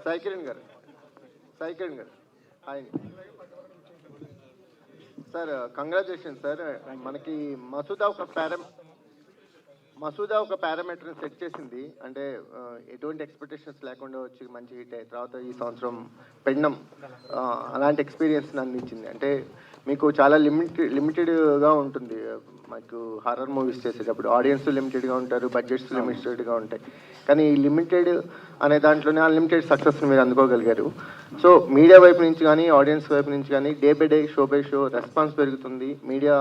సాయి కిరణ్ గారు hi sir. Congratulation sir. మనకి మసూదా ఒక పారామీటర్ని సెట్ చేసింది. అంటే ఎటువంటి ఎక్స్పెక్టేషన్స్ లేకుండా వచ్చి మంచి హిట్ అయిన తర్వాత ఈ సంవత్సరం పెండం అలాంటి ఎక్స్పీరియన్స్ అందించింది. అంటే మీకు చాలా లిమిటెడ్గా ఉంటుంది. మాకు హారర్ మూవీస్ చేసేటప్పుడు ఆడియన్స్ లిమిటెడ్గా ఉంటారు, బడ్జెట్స్ లిమిటెడ్గా ఉంటాయి. కానీ ఈ లిమిటెడ్ అనే దాంట్లోనే అన్లిమిటెడ్ సక్సెస్ని మీరు అందుకోగలిగారు. సో మీడియా వైపు నుంచి కానీ ఆడియన్స్ వైపు నుంచి కానీ day by day show by show response పెరుగుతుంది. మీడియా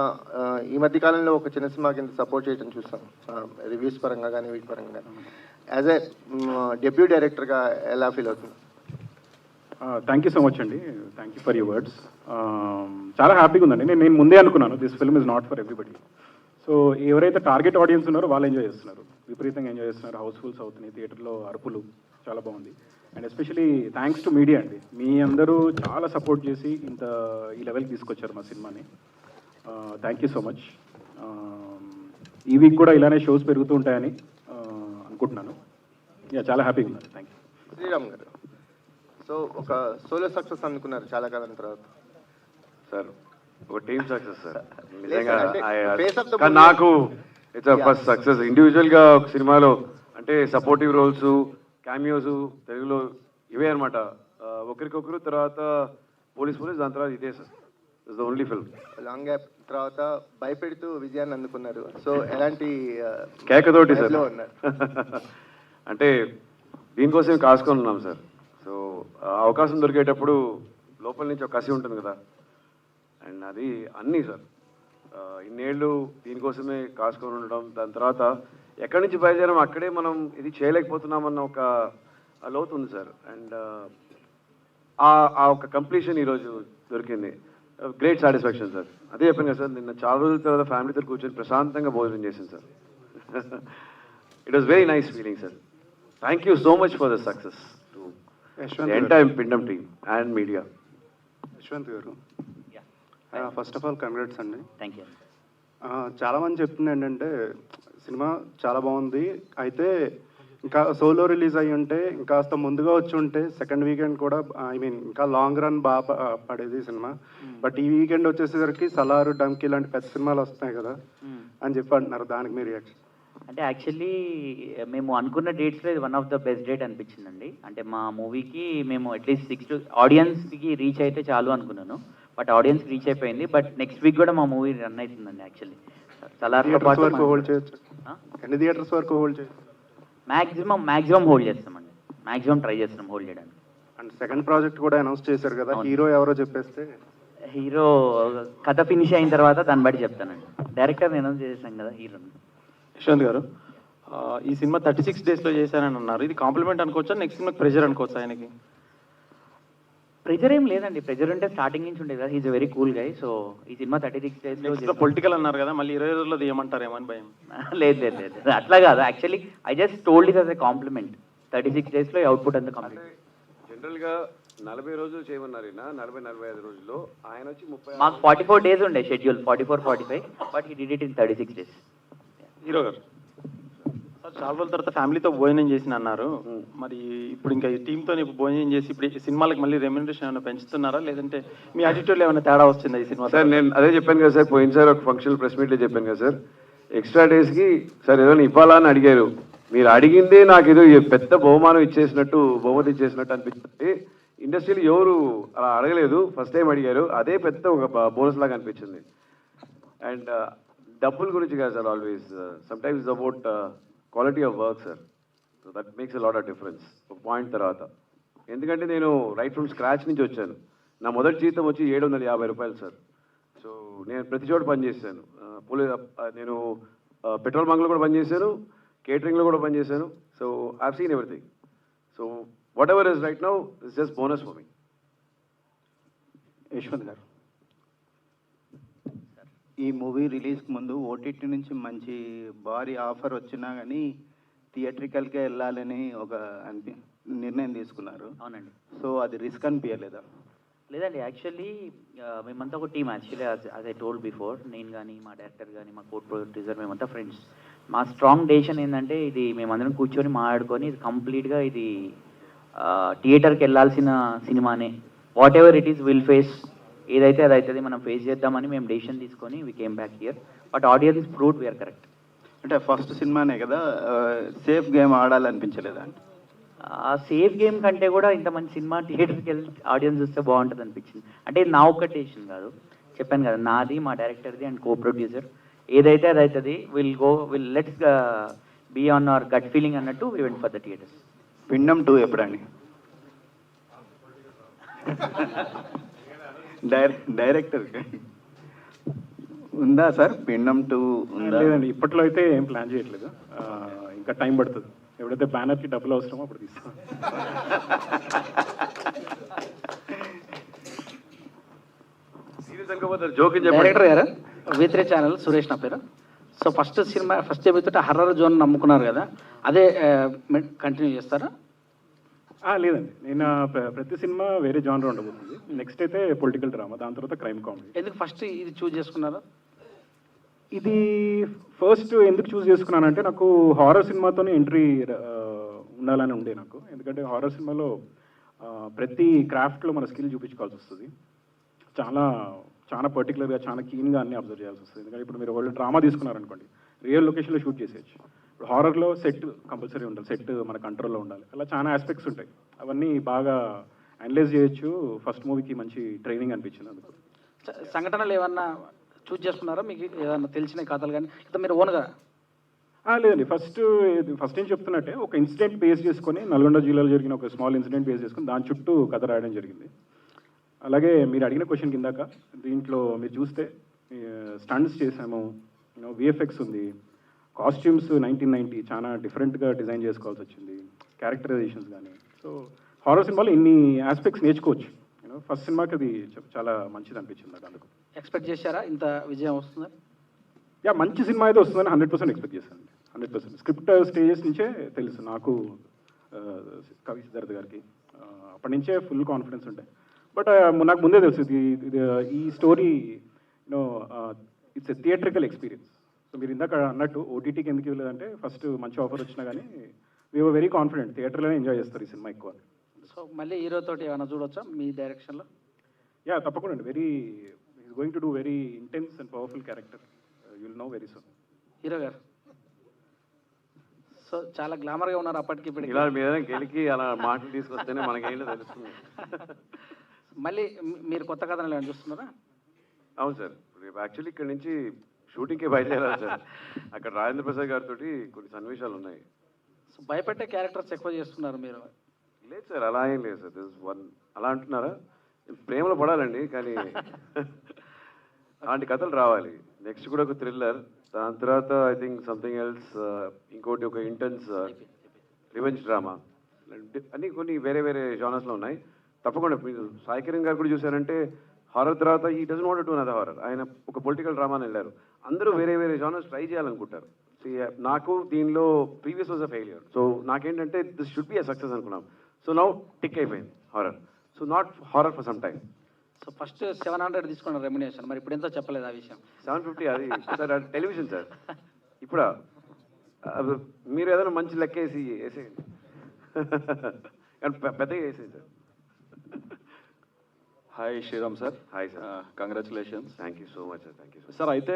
ఈ మధ్య కాలంలో ఒక చిన్న సినిమా కింద సపోర్ట్ చేయడం చూస్తాం, రివ్యూస్ పరంగా కానీ వీటి పరంగా కానీ. యాజ్ ఏ డెబ్యూ డైరెక్టర్గా ఎలా ఫీల్ అవుతుంది? థ్యాంక్ యూ సో మచ్ అండి. Thank you for your words. చాలా హ్యాపీగా ఉందండి. నేను ముందే అనుకున్నాను this film is not for everybody. So ఎవరైతే టార్గెట్ ఆడియన్స్ ఉన్నారో వాళ్ళు ఎంజాయ్ చేస్తున్నారు, విపరీతంగా ఎంజాయ్ చేస్తున్నారు. హౌస్ఫుల్స్ అవుతున్నాయి, థియేటర్లో అరుపులు, చాలా బాగుంది. And especially thanks to media అండి. మీ అందరూ చాలా సపోర్ట్ చేసి ఈ లెవెల్కి తీసుకొచ్చారు మా సినిమాని. Thank you so much. ఈ వీక్ కూడా ఇలానే షోస్ పెరుగుతూ ఉంటాయని అనుకుంటున్నాను. చాలా హ్యాపీగా ఉన్నారు. Thank you. శ్రీరామ్ గారు, సో ఒక సోలో సక్సెస్ అనుకున్నారు చాలా కాలం తర్వాత. సార్ ఒక టీమ్ సక్సెస్ సార్. నిజంగా నాకు ఇట్స్ ఫస్ట్ సక్సెస్. ఇండివిజువల్గా ఒక సినిమాలో అంటే సపోర్టివ్ రోల్స్, క్యామియోస్ తెలుగులో ఇవే అనమాట. ఒకరికొకరు, తర్వాత పోలీస్ దాని తర్వాత ఇదే sir. It's the only film. Long gap తర్వాత భయపెడుతూ విజయాన్ని అందుకున్నారు. సో ఎలాంటి కేకతోటి సార్ ఉన్నారు? అంటే దీనికోసం కాసుకొని ఉన్నాం సార్. సో అవకాశం దొరికేటప్పుడు లోపల నుంచి ఒక కసి ఉంటుంది కదా, అండ్ అది అన్నీ సార్ ఇన్నేళ్ళు దీనికోసమే కాసుకొని ఉండడం. దాని తర్వాత ఎక్కడి నుంచి బయలుదేరాం అక్కడే మనం ఇది చేయలేకపోతున్నామన్న ఒక లోతు ఉంది సార్. అండ్ ఆ ఒక కంప్లీషన్ ఈరోజు దొరికింది. Great satisfaction sir. అదే చెప్పాను కదా సార్, నిన్న చాలా రోజుల తర్వాత ఫ్యామిలీతో కూర్చొని ప్రశాంతంగా భోజనం చేశాను sir. It was very nice feeling sir. Thank you so much for the success to entire పిండం టీమ్ అండ్ మీడియా. యశ్వంత్ గారు, ఫస్ట్ ఆఫ్ ఆల్ కంగ్రాట్స్ అండి. Thank you. చాలామంది చెప్తుంది ఏంటంటే సినిమా చాలా బాగుంది, అయితే ఇంకా సోలో రిలీజ్ అయ్యి ఉంటే ఇంకాస్త ముందుగా వచ్చి ఉంటే సెకండ్ వీకెండ్ కూడా ఇంకా లాంగ్ రన్ బాగా పడేది సినిమా. బట్ ఈ వీకెండ్ వచ్చేసరికి సలారు, డంకీ లాంటి పెద్ద సినిమాలు వస్తున్నాయి కదా అని చెప్పి అంటున్నారు. దానికి మీ రియాక్షన్? అంటే యాక్చువల్లీ మేము అనుకున్న డేట్స్లో ఇది one of the best date అనిపించిందండి. అంటే మా మూవీకి మేము అట్లీస్ట్ 6 ఆడియన్స్కి రీచ్ అయితే చాలు అనుకున్నాను. బట్ ఆడియన్స్ రీచ్ అయిపోయింది. బట్ నెక్స్ట్ వీక్ కూడా మా మూవీ రన్ అవుతుందండి. యాక్చువల్లీ సలార్తో పాటు హోల్డ్ చేయొచ్చు. ఎన్ని థియేటర్స్ వరకు హోల్డ్ చేయొచ్చు? మ్యాక్సిమం హోల్డ్ చేస్తామండి. మ్యాక్సిమం ట్రై చేస్తున్నాం హోల్డ్ చేయడానికి. అండ్ సెకండ్ ప్రాజెక్ట్ కూడా అనౌన్స్ చేశారు కదా, హీరో ఎవరో చెప్పేస్తే. హీరో కథ ఫినిష్ అయిన తర్వాత దాన్ని బట్టి చెప్తానండి. డైరెక్టర్ అనౌన్స్ చేసాం కదా హీరోని. యశ్వంత్ గారు, ఈ సినిమా 36 డేస్లో చేశానని అన్నారు. ఇది కాంప్లిమెంట్ అనుకోవచ్చా, నెక్స్ట్ సినిమాకి ప్రెషర్ అనుకోవచ్చా ఆయనకి? ప్రెజర్ ఏం లేదండి. ప్రెజర్ ఉంటే స్టార్టింగ్ నుంచి ఉండేది కదా. He's very cool guy. So ఈ సినిమా 36 డేస్లో పొలిటికల్ అన్నారు కదా, మళ్ళీ 20 రోజుల్లో తీయమంటారేమో అని భయం. లేదు అట్లా కాదు. Actually I just told it as a compliment. 36 డేస్లో అవుట్పుట్ అంతా కంప్లీట్. జనరల్గా 40 రోజులు చేయమన్నారు, 40-45 రోజుల్లో. ఆయన వచ్చి 30. మాకు 44 డేస్ ఉండే schedule, 44-45, but he did it in 36 days. Hero గారు, చాలా రోజుల తర్వాత ఫ్యామిలీతో భోజనం చేసిన అన్నారు. మరి ఇప్పుడు ఇంకా ఈ టీంతో భోజనం చేసి ఇప్పుడు సినిమాలకు మళ్ళీ రెమ్యునరేషన్ ఏమైనా పెంచుతున్నారా, లేదంటే మీ యాటిట్యూడ్లో ఏమైనా తేడా వస్తుందా ఈ సినిమా? సార్ నేను అదే చెప్పాను కదా సార్, పోయినసారి ఒక ఫంక్షన్ ప్రెస్ మీట్లో చెప్పాను కదా సార్, ఎక్స్ట్రా డేస్కి సార్ ఏదైనా ఇవ్వాలా అని అడిగారు. మీరు అడిగిందే నాకు ఏదో పెద్ద బహుమతి ఇచ్చేసినట్టు అనిపిస్తుంది. ఇండస్ట్రీలో ఎవరు అలా అడగలేదు, ఫస్ట్ టైం అడిగారు. అదే పెద్ద ఒక బోనస్ లాగా అనిపించింది. అండ్ డబ్బుల గురించి కాదు sir, always sometimes about quality of work sir. So that makes a lot of difference ఒక పాయింట్ తర్వాత. ఎందుకంటే నేను రైట్ ఫ్రమ్ స్క్రాచ్ నుంచి వచ్చాను. నా మొదటి జీతం వచ్చి 750 రూపాయలు సార్. సో నేను ప్రతి చోట పనిచేశాను. నేను పెట్రోల్ బంక్లో కూడా పనిచేశాను, కేటరింగ్లో కూడా పనిచేశాను. So I have seen everything. So what ever is right now is just bonus for me. Yashwant గారు, ఈ మూవీ రిలీజ్కి ముందు ఓటీటీ నుంచి మంచి భారీ ఆఫర్ వచ్చినా కానీ థియేట్రికల్కే వెళ్ళాలని ఒక నిర్ణయం తీసుకున్నారు. అవునండి. సో అది రిస్క్ అనిపించలేదా? లేదండి. యాక్చువల్లీ మేమంతా ఒక team. Actually as I told before, నేను కానీ మా డైరెక్టర్ కానీ మా కోడ్ ప్రొడ్యూసర్ మేమంతా ఫ్రెండ్స్. మా స్ట్రాంగ్ డెసిషన్ ఏంటంటే ఇది మేమందరం కూర్చొని మాట్లాడుకొని ఇది కంప్లీట్గా ఇది థియేటర్కి వెళ్ళాల్సిన సినిమానే, whatever it is will face, ఏదైతే అది అవుతుంది, మనం ఫేస్ చేద్దామని మేము డెసిషన్ తీసుకొని we came back here. But audience proved we are correct. అంటే ఫస్ట్ సినిమానే కదా, సేఫ్ గేమ్ ఆడాలనిపించలేదా? సేఫ్ గేమ్ కంటే కూడా ఇంత మంచి సినిమా థియేటర్కి వెళ్ళి ఆడియన్స్ చూస్తే బాగుంటుంది అనిపించింది. అంటే ఇది నా ఒక్క డెసిషన్ కాదు, చెప్పాను కదా, నాది, మా డైరెక్టర్ది అండ్ కో ప్రొడ్యూసర్. ఏదైతే అది అవుతుంది, will let's be on our gut feeling అన్నట్టు we went for the theaters. Pindam 2 ఎప్పుడండి? డైరెక్టర్ ఉందా సార్? పిండం 2 ఉందా? లేదండి, ఇప్పట్లో అయితే ఏం ప్లాన్ చేయట్లేదు. ఇంకా టైం పడుతుంది. ఎప్పుడైతే బ్యానర్కి డబ్బులు అవసరమో అప్పుడు తీస్తాం. జోకి డైరెక్టర్ గారు, V3 ఛానల్ సురేష్ నా పేరు. సో ఫస్ట్ సినిమా ఫస్ట్ చెబుతుంటే హర్రర్ జోన్ నమ్ముకున్నారు కదా, అదే కంటిన్యూ చేస్తారా? లేదండి, నేను ప్రతి సినిమా వేరే జానర్ ఉండబోతుంది. నెక్స్ట్ అయితే పొలిటికల్ డ్రామా, దాని తర్వాత క్రైమ్ కామెడీ. ఎందుకు ఫస్ట్ ఇది చూస్ చేసుకున్నారు? ఇది ఫస్ట్ ఎందుకు చూస్ చేసుకున్నానంటే, నాకు హారర్ సినిమాతోనే ఎంట్రీ ఉండాలని ఉండే నాకు. ఎందుకంటే హారర్ సినిమాలో ప్రతి క్రాఫ్ట్లో మన స్కిల్ చూపించుకోవాల్సి వస్తుంది. చాలా చాలా పర్టికులర్గా, చాలా కీన్గా అన్ని అబ్జర్వ్ చేయాల్సి వస్తుంది. ఎందుకంటే ఇప్పుడు మీరు వాళ్ళు డ్రామా తీసుకున్నారనుకోండి, రియల్ లొకేషన్లో షూట్ చేసేయచ్చు. ఇప్పుడు హారర్లో సెట్ కంపల్సరీ ఉండాలి, సెట్ మన కంట్రోల్లో ఉండాలి. అలా చాలా ఆస్పెక్ట్స్ ఉంటాయి, అవన్నీ బాగా అనలైజ్ చేయొచ్చు. ఫస్ట్ మూవీకి మంచి ట్రైనింగ్ అనిపించింది అందుకు. సంఘటనలు ఏమన్నా చూస్ చేసుకున్నారా? మీకు ఏదన్నా తెలిసిన కథలు కానీ లేదా మీరు ఓన్గా? లేదండి, ఫస్ట్ ఏం చెప్తున్నట్టే ఒక ఇన్సిడెంట్ బేస్ చేసుకొని, నల్గొండ జిల్లాలో జరిగిన ఒక స్మాల్ ఇన్సిడెంట్ బేస్ చేసుకొని దాని చుట్టూ కథ రాయడం జరిగింది. అలాగే మీరు అడిగిన క్వశ్చన్ కిందాక, దీంట్లో మీరు చూస్తే స్టంట్స్ చేసాము, విఎఫ్ఎక్స్ ఉంది, కాస్ట్యూమ్స్ 1990 చాలా డిఫరెంట్గా డిజైన్ చేసుకోవాల్సి వచ్చింది, క్యారెక్టరైజేషన్స్ కానీ. సో హారర్ సినిమాలో ఇన్ని ఆస్పెక్ట్స్ నేర్చుకోవచ్చు. ఫస్ట్ సినిమాకి అది చాలా మంచిది అనిపించింది నాకు. అందుకు ఎక్స్పెక్ట్ చేశారా ఇంత విజయం వస్తుందా? మంచి సినిమా అయితే వస్తుందని 100% ఎక్స్పెక్ట్ చేశాను. 100%. స్క్రిప్ట్ స్టేజెస్ నుంచే తెలుసు నాకు, కవి సిద్ధార్థ్ గారికి అప్పటి నుంచే ఫుల్ కాన్ఫిడెన్స్ ఉంటాయి. బట్ నాకు ముందే తెలుసు ఈ story it's a theatrical experience. So మీరు ఇందాక అన్నట్టు ఓటీటీకి ఎందుకు ఇవ్వలేదంటే, ఫస్ట్ మంచి ఆఫర్ వచ్చినా కానీ వీఆర్ వెరీ కాన్ఫిడెంట్ థియేటర్లోనే ఎంజాయ్ చేస్తారు ఈ సినిమా ఎక్కువ. సో మళ్ళీ హీరోతోటి ఏమైనా చూడొచ్చా మీ డైరెక్షన్లో? తప్పకుండా అండి. Is going to do very intense and powerful character. You will know very soon. Hero గారు సో చాలా గ్లామర్గా ఉన్నారు అప్పటికి ఇప్పటికి. ఇలా మీద గెలికి అలా మాటలు తీసుకొస్తేనే మనకేంటో తెలుస్తుంది. మళ్ళీ మీరు కొత్త కథలు ఏమైనా చూస్తున్నారా? అవును సార్, రేపు యాక్చువల్లీ ఇక్కడ నుంచి షూటింగ్కి బయలుదేరాలి సార్. అక్కడ రాజేంద్ర ప్రసాద్ గారితో కొన్ని సన్నివేశాలు ఉన్నాయి. సో భయపెట్టే క్యారెక్టర్స్ ఎక్కువ చేస్తున్నారు మీరు. లేదు సార్, అలా ఏం లేదు సార్. దిస్ వన్ అలా అంటున్నారా? ప్రేమలో పడాలండి, కానీ అలాంటి కథలు రావాలి. నెక్స్ట్ కూడా ఒక థ్రిల్లర్, దాని తర్వాత ఐ థింక్ సంథింగ్ ఎల్స్, ఇంకోటి ఒక ఇంటెన్స్ రివెంజ్ డ్రామా, అన్నీ కొన్ని వేరే వేరే జానర్స్లో ఉన్నాయి. తప్పకుండా మీరు సాయి కిరణ్ గారు కూడా చూసారంటే, హారర్ తర్వాత ఈ doesn't want to do another horror. ఆయన ఒక పొలిటికల్ డ్రామాని వెళ్ళారు. అందరూ వేరే వేరే జానర్స్ ట్రై చేయాలనుకుంటారు. నాకు దీనిలో previous was a failure. So నాకేంటంటే this should be a success అనుకున్నాం. సో నౌ టిక్ అయిపోయింది horror. So not horror for some time. So first 700 తీసుకున్న రెమ్యునేషన్, మరి ఇప్పుడు ఎంతో చెప్పలేదు ఆ విషయం. 750 అది సార్, అది టెలివిజన్ సార్. ఇప్పుడు మీరు ఏదైనా మంచి లెక్క వేసేయండి. పెద్దగా వేసేయండి sir. Hi Sriram sir. Hi sir, congratulations. Thank you so much sir. Thank you sir, అయితే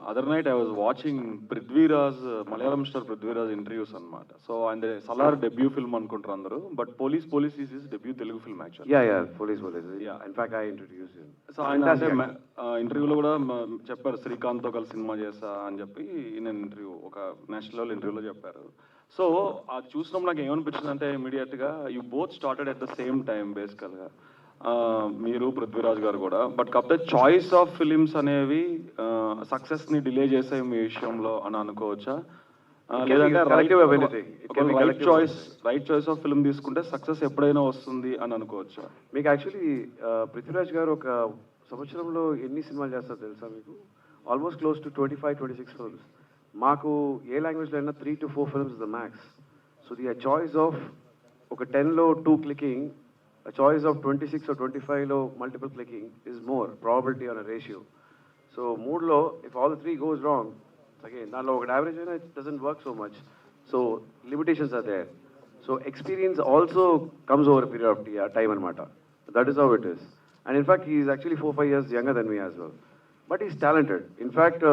other night I was watching Prithviraj, Malayalam star Prithviraj interviews అనమాట. సో ఆయన సలార్ డెబ్యూ ఫిల్మ్ అనుకుంటారు అందరూ, but police is his debut Telugu film actually. Yeah police. In fact I introduce him. So ఆయన అంటే ఇంటర్వ్యూలో కూడా చెప్పారు, శ్రీకాంత్తో కలిసి సినిమా చేస్తా అని చెప్పి నేను ఒక నేషనల్ లెవెల్ ఇంటర్వ్యూలో చెప్పారు. సో అది చూసినప్పుడు నాకు ఏమనిపించింది అంటే, ఇమీడియట్గా you both started at the same time బేసికల్గా, మీరు పృథ్వీరాజ్ గారు కూడా. బట్ కాకపోతే చాయిస్ ఆఫ్ ఫిలిమ్స్ అనేవి సక్సెస్ని డిలే చేసాయి మీ విషయంలో అని అనుకోవచ్చా? లేదంటే రైట్ చాయిస్ ఆఫ్ ఫిల్మ్ తీసుకుంటే సక్సెస్ ఎప్పుడైనా వస్తుంది అని అనుకోవచ్చా? మీకు యాక్చువల్లీ పృథ్వీరాజ్ గారు ఒక సంవత్సరంలో ఎన్ని సినిమాలు చేస్తారో తెలుసా మీకు? Almost close to 25-26 films. మాకు ఏ లాంగ్వేజ్లో అయినా 3 to 4 films the max. So the choice of ఒక 10లో 2 clicking, a choice of 26 or 25 multiple clicking is more probability on a ratio. So mood low, if all the 3 goes wrong, again, now an average it doesn't work so much. So limitations are there. So experience also comes over period of time అనమాట. That is how it is. And in fact he is actually 4-5 years younger than me as well. But is talented. In fact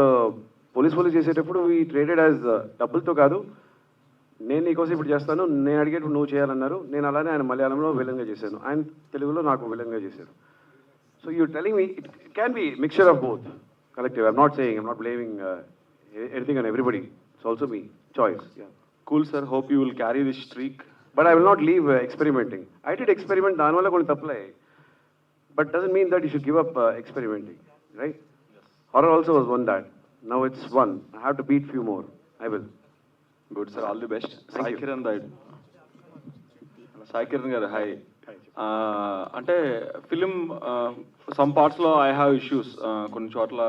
police చేసేటప్పుడు ఈ traded as డబ్బులతో కాదు, నేను నీకోసం ఇప్పుడు చేస్తాను, నేను అడిగేటప్పుడు నువ్వు చేయాలన్నారు. నేను అలానే ఆయన మలయాళంలో విలన్గా చేశాను, ఆయన తెలుగులో నాకు విలన్గా చేశారు. So you telling me it can be mixture of both collective. I'm not saying, I'm not blaming anything on everybody. It's also me choice. Yeah. Cool, sir. Hope you will carry this streak. But I will not leave experimenting. I did experiment దాని వల్ల కొన్ని తప్పులే, but doesn't mean that you should give up experimenting, right? Yes. Horror also was one that. Now it's one. I have to beat few more. I will. Good, sir. All the best. Thank Sai you. Kiran Daidu. Sai Kiran garu, hi. అంటే film some పార్ట్స్లో I have issues. కొన్ని చోట్ల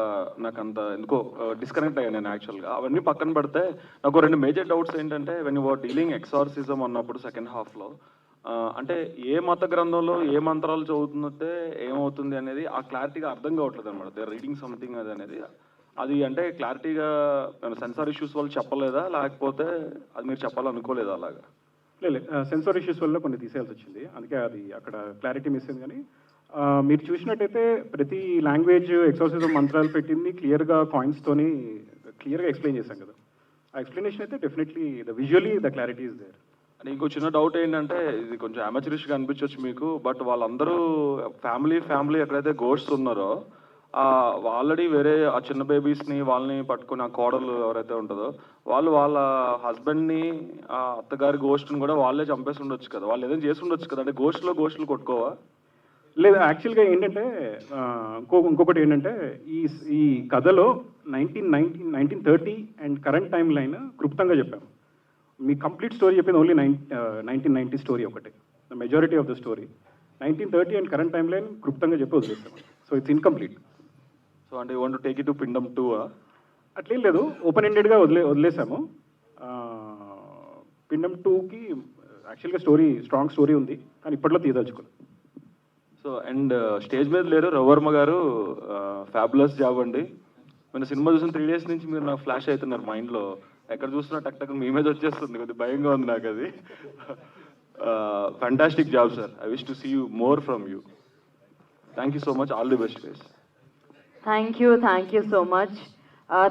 నాకు అంత ఎందుకో disconnect అయ్యాను నేను యాక్చువల్గా. అవన్నీ పక్కన పెడితే నాకు 2 మేజర్ డౌట్స్ ఏంటంటే, when you are dealing exorcism అన్నప్పుడు సెకండ్ హాఫ్లో అంటే ఏ మత గ్రంథంలో ఏ మంత్రాలు చదువుతుందంటే ఏమవుతుంది అనేది ఆ క్లారిటీగా అర్థం కావట్లేదు అనమాట. దే ఆర్ రీడింగ్ సంథింగ్ అది అనేది. అది అంటే క్లారిటీగా సెన్సార్ ఇష్యూస్ వాళ్ళు చెప్పలేదా, లేకపోతే అది మీరు చెప్పాలనుకోలేదా అలాగా? లేదు, సెన్సార్ ఇష్యూస్ వల్ల కొన్ని తీసేయాల్సి వచ్చింది, అందుకే అది అక్కడ క్లారిటీ మిస్ అయింది. కానీ మీరు చూసినట్టయితే ప్రతి లాంగ్వేజ్ ఎక్సార్సిజం మంత్రాలు పెట్టింది క్లియర్గా కాయిన్స్తోని క్లియర్గా ఎక్స్ప్లెయిన్ చేశాం కదా. ఆ ఎక్స్ప్లెనేషన్ అయితే definitely visually the clarity is there. And ఇంకో చిన్న డౌట్ ఏంటంటే, ఇది కొంచెం అమెచరిష్గా అనిపించవచ్చు మీకు, బట్ వాళ్ళందరూ ఫ్యామిలీ ఎక్కడైతే గోడ్స్ ఉన్నారో ఆల్రెడీ వేరే ఆ చిన్న బేబీస్ని వాళ్ళని పట్టుకుని ఆ కోడలు ఎవరైతే ఉంటుందో వాళ్ళు వాళ్ళ హస్బెండ్ని ఆ అత్తగారి గోస్ట్ని కూడా వాళ్ళే చంపేసి ఉండొచ్చు కదా, వాళ్ళు ఏదైనా చేసి ఉండొచ్చు కదా. అంటే గోస్ట్లు కొట్టుకోవా? లేదు, యాక్చువల్గా ఏంటంటే ఇంకొకటి ఏంటంటే ఈ కథలో 1930 అండ్ కరెంట్ టైం లైన్ క్లుప్తంగా చెప్పాము. మీ కంప్లీట్ స్టోరీ చెప్పింది ఓన్లీ 1990 స్టోరీ ఒకటే. The majority of the story 1930 and current time line క్లుప్తంగా చెప్పి వదిలేస్తాం. So it's incomplete. సో అంటే you want to take it to పిండం 2? అట్లేం లేదు, ఓపెన్ ఎండెడ్గా వదిలేసాము. పిండం 2కి యాక్చువల్గా స్ట్రాంగ్ స్టోరీ ఉంది, కానీ ఇప్పట్లో తీయదలుచుకోలేదు. సో అండ్ స్టేజ్ మీద లేరు రవివర్మ గారు, ఫ్యాబులస్ జాబ్ అండి. మన సినిమా చూసిన 3 days నుంచి మీరు నాకు ఫ్లాష్ అవుతున్నారు మైండ్లో. ఎక్కడ చూసినా టక్ మీ మీద వచ్చేస్తుంది, కొద్దిగా భయంగా ఉంది నాకు అది. Fantastic job sir. I wish to see you more from you. Thank you so much. All the best guys. Thank you so much.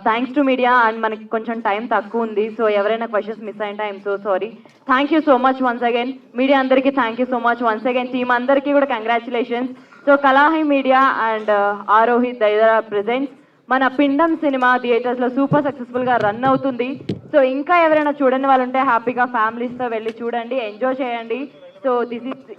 Thanks to media. And మనకి కొంచెం టైం తక్కువ ఉంది, సో ఎవరైనా క్వశ్చన్స్ మిస్ అయింటే I'm so sorry. Thank you so much once again. Media అందరికీ thank you so much once again. Team అందరికీ కూడా congratulations. So Kalahi media and ఆరోహిత్ దైదరా ప్రెజెంట్స్ మన పిండం సినిమా థియేటర్స్లో సూపర్ సక్సెస్ఫుల్గా రన్ అవుతుంది. సో ఇంకా ఎవరైనా చూడని వాళ్ళు ఉంటే హ్యాపీగా ఫ్యామిలీస్తో వెళ్ళి చూడండి, ఎంజాయ్ చేయండి. So this is